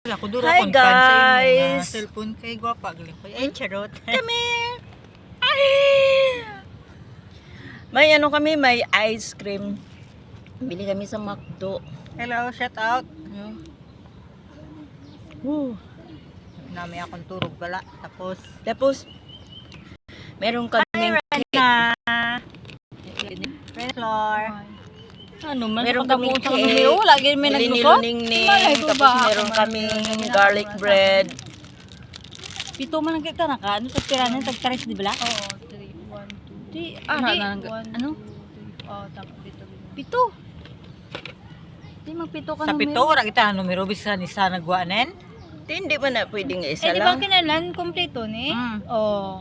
Ako duro Hi, kung pan sa inyo guys. nga cellphone kay gwapa galing ko. Ay charot. Kami. May ano kami, may ice cream. Bili kami sa McDo. Hello, shout out. Woo. Nami akong turog bala. Tapos meron kami Rena. Floor. Ano man, Meron pagkabuo kaming sa cake. numero, lagi may nagluto. Ningning. Tapos meron kaming garlic bread. Pito man ang kita na ka, ano sa tiranan, tag-tres, di ba? Oo, 3, 1, 2. Di, ara na lang, ano? Oo, tama, dito. Pito. Di, magpito ka Sa pito, ora kita numero bisan isa nagwanen. Hindi man na pwedeng isa Eh, di ba lang. kinalan, kompleto ni? Oo.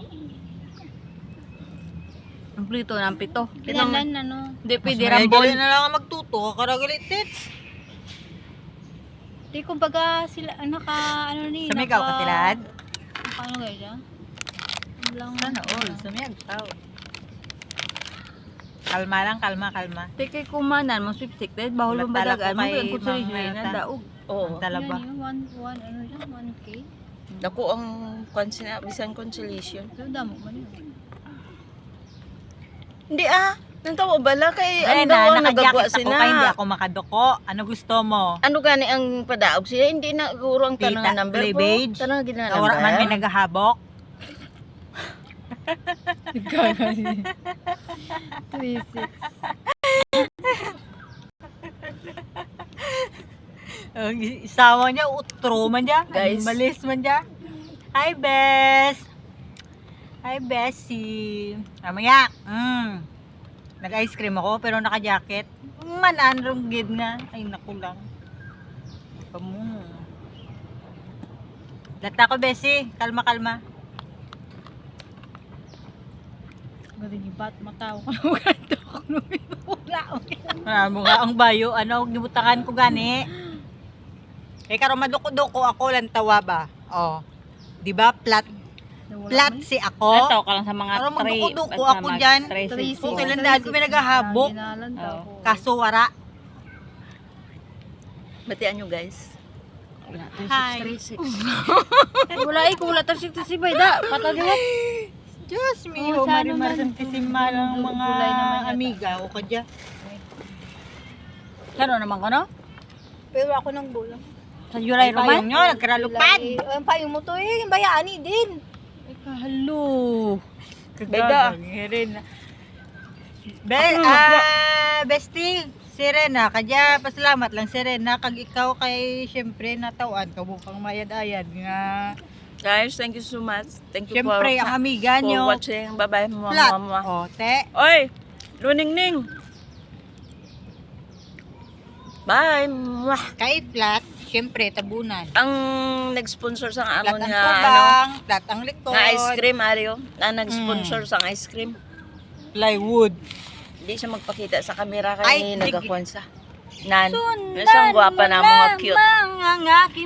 Ang plito ng pito. Kinalan, ano? Di, pwede Mas rambol. mayroon na lang ang magtuto, karagalit tits. Di, kumbaga sila, ano ni? Sa ikaw katilad. Ano kayo dyan? Sana all, sumiyag tao. Kalma lang, kalma. Di, kay kumanan, mo sweepstick, dahil bahol mong Wala badagan, ko mo kay yung kutsuri Mang na Nata. daog. Oo. Ang talaba. Yan yun, ano dyan, 1K? Dako ang bisan consolation. So, damo man yun. Hindi nang tawa bala kay Ay, ano daw ang nakajakit nagagawa ako kay hindi sina. ako makadoko. Ano gusto mo? Ano gani ang padaog siya? Hindi na guro ang tanang Tita, number po. cleavage? Tanang gina Ora man may number. nagahabok. 3, 6. Ang isawa niya, utro man niya. Guys. Malis man niya. Hi, Bess. Hi, Bessie. Mamaya. Nag-ice cream ako, pero naka-jacket. Mananrong gid nga. Ay, naku lang. Kamu. Lata ko, Bessie. Kalma, kalma. Galing yung bat, matawa ko na ganito ko wala ko. Mo nga ang bayo. Ano, gibutakan ko gani. Eh, karon maduko-duko ako lang tawa ba? Oh. Di ba? Plat si ako. Nataw ka lang sa mga Pero tray. magduko-duko ako dyan. Tracy. Okay lang dahil ko may naghahabok. Ginalan daw ko. Kaso wara. Batian nyo guys. Hi. Wala ay, kula tarsik si Bayda. Patadiwat. Diyos me, Oh, sana marimar man. santisima ng mga Gulay naman yata. amiga o kadya. Kano naman ka, no? Pero ako nang bulang. Sa July Roman? Payong nyo, nagkaralupad. Ang payong mo to eh, yung bayani din. Ay, kahalo. Beda. Bestie, si Rena, kadya, pasalamat lang si Rena, kag ikaw kay, syempre, natawan, kabukang mayad-ayad nga. Guys, thank you so much. Thank you Syempre, ang amiga for nyo, watching. Bye-bye. flat. Mama. O, te. Oy! Luningning! Bye! Mwah! Kay flat, syempre, tabunan. Ang nag-sponsor sa Flat amon ang nga tubang, flat ang likod. nga ice cream, Ario. Na nag-sponsor sa ice cream. Plywood. Hindi siya magpakita sa camera Ay, kay sige. nagakuan sa. Nan. Sundan Isang gwapa na mga cute. Mga